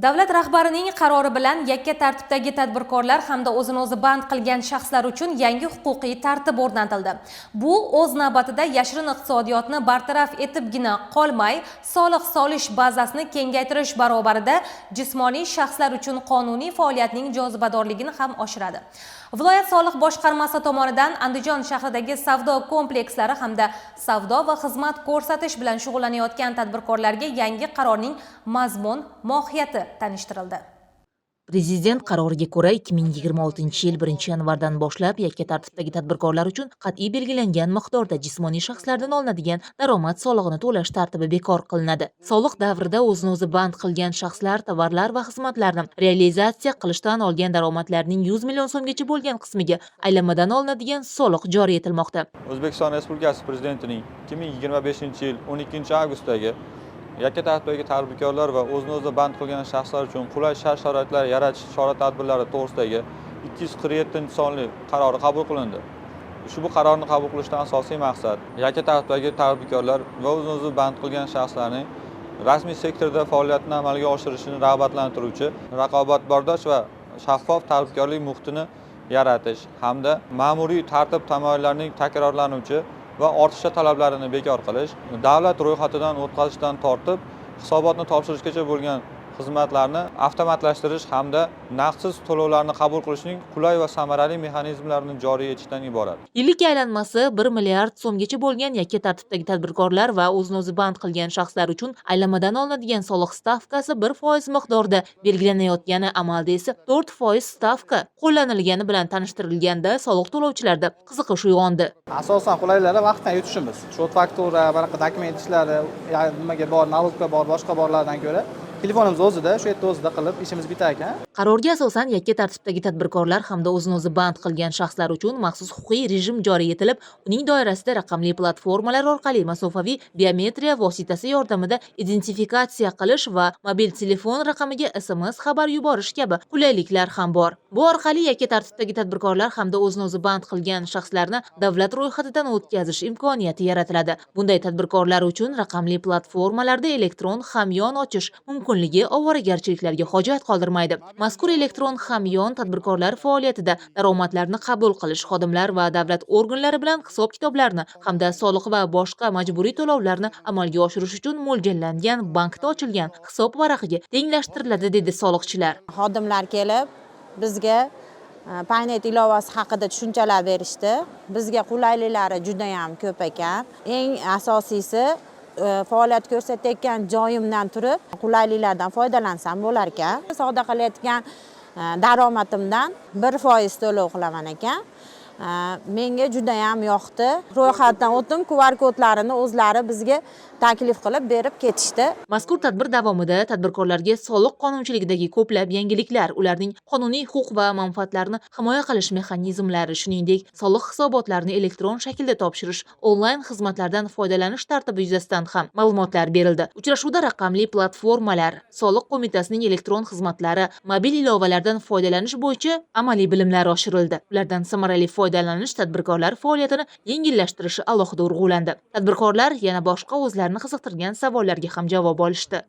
Davlat rahbarining qarori bilan yakka tartibdagi tadbirkorlar hamda o'zini o'zi band qilgan shaxslar uchun yangi huquqiy tartib o'rnatildi. Bu o'z navbatida yashirin iqtisodiyotni bartaraf etibgina qolmay, soliq solish bazasini kengaytirish barobarida jismoniy shaxslar uchun qonuniy faoliyatning jozibadorligini ham oshiradi. Viloyat soliq boshqarmasi tomonidan Andijon shahridagi savdo komplekslari hamda savdo va xizmat ko'rsatish bilan shug'ullanayotgan tadbirkorlarga yangi qarorning mazmun mohiyati tanishtirildi. Prezident qaroriga ko'ra 2026 yil 1-yanvardan boshlab yakka tartibdagi tadbirkorlar uchun qat'iy belgilangan miqdorda jismoniy shaxslardan olinadigan daromad solig'ini to'lash tartibi bekor qilinadi. Soliq davrida o'zini o'zi band qilgan shaxslar tovarlar va xizmatlarni realizatsiya qilishdan olgan daromadlarning 100 million so'mgacha bo'lgan qismiga aylamadan olinadigan soliq joriy etilmoqda. O'zbekiston Respublikasi Prezidentining 2025 yil 12 avgustdagi yakka tartibdagi tadbirkorlar va o'zini o'zi band qilgan shaxslar uchun qulay shart-sharoitlar yaratish chora-tadbirlari to'g'risidagi 247-sonli qarori qabul qilindi. Ushbu qarorni qabul qilishdan asosiy maqsad yakka tartibdagi tadbirkorlar va o'zini o'zi band qilgan shaxslarning rasmiy sektorda faoliyatini amalga oshirishini rag'batlantiruvchi raqobatbardosh va shaffof tadbirkorlik muhitini yaratish hamda ma'muriy tartib tamoyillarining takrorlanuvchi va ortiqcha talablarini bekor qilish, davlat ro'yxatidan o'tkazishdan tortib hisobotni topshirishgacha bo'lgan xizmatlarni avtomatlashtirish hamda naqdsiz to'lovlarni qabul qilishning qulay va samarali mexanizmlarini joriy etishdan iborat. Yillik aylanmasi 1 milliard so'mgacha bo'lgan yakka tartibdagi tadbirkorlar va o'zini o'zi band qilgan shaxslar uchun aylamadan olinadigan soliq stavkasi 1% miqdorida belgilanayotgani, amalda esa 4% stavka qo'llanilgani bilan tanishtirilganda soliq to'lovchilarda qiziqish uyg'ondi. Asosan qulayliklari vaqtdan yutishimiz. Shot faktura, bunaqa dokument ishlari, nimaga bor, налогga bor, boshqa borlardan ko'ra telefonimiz o'zida, shu yerda o'zida qilib ishimiz bitar ekan. Qarorga asosan yakka tartibdagi tadbirkorlar hamda o'zini o'zi band qilgan shaxslar uchun maxsus huquqiy rejim joriy etilib, uning doirasida raqamli platformalar orqali masofaviy biometriya vositasi yordamida identifikatsiya qilish va mobil telefon raqamiga SMS xabar yuborish kabi qulayliklar ham bor. Bu orqali yakka tartibdagi tadbirkorlar hamda o'zini o'zi band qilgan shaxslarni davlat ro'yxatidan o'tkazish imkoniyati yaratiladi. Bunday tadbirkorlar uchun raqamli platformalarda elektron hamyon ochish mumkinligi ovoragarchiliklarga hojat qoldirmaydi. Mazkur elektron hamyon tadbirkorlar faoliyatida daromadlarni qabul qilish, xodimlar va davlat organlari bilan hisob-kitoblarni hamda soliq va boshqa majburiy to'lovlarni amalga oshirish uchun mo'ljallangan bankda ochilgan hisob varag'iga tenglashtiriladi, dedi soliqchilar. Xodimlar kelib bizga Paynet ilovasi haqida tushunchalar berishdi. Bizga qulayliklari juda ham ko'p ekan. Eng asosiysi faoliyat ko'rsatayotgan joyimdan turib qulayliklardan foydalansam bo'lar ekan. Savdo qilayotgan daromadimdan 1% to'lov qilaman ekan. Menga juda ham yoqdi. Ro'yxatdan o'tdim, QR kodlarini o'zlari bizga taklif qilib berib ketishdi. Mazkur tadbir davomida tadbirkorlarga soliq qonunchiligidagi ko'plab yangiliklar, ularning qonuniy huquq va manfaatlarini himoya qilish mexanizmlari, shuningdek, soliq hisobotlarini elektron shaklda topshirish, onlayn xizmatlardan foydalanish tartibi yuzasidan ham ma'lumotlar berildi. Uchrashuvda raqamli platformalar, soliq qo'mitasining elektron xizmatlari, mobil ilovalardan foydalanish bo'yicha amaliy bilimlar oshirildi. Ulardan samarali foydalanish tadbirkorlar faoliyatini yengillashtirishi alohida urg'ulandi. Tadbirkorlar yana boshqa o'zlarini qiziqtirgan savollarga ham javob olishdi.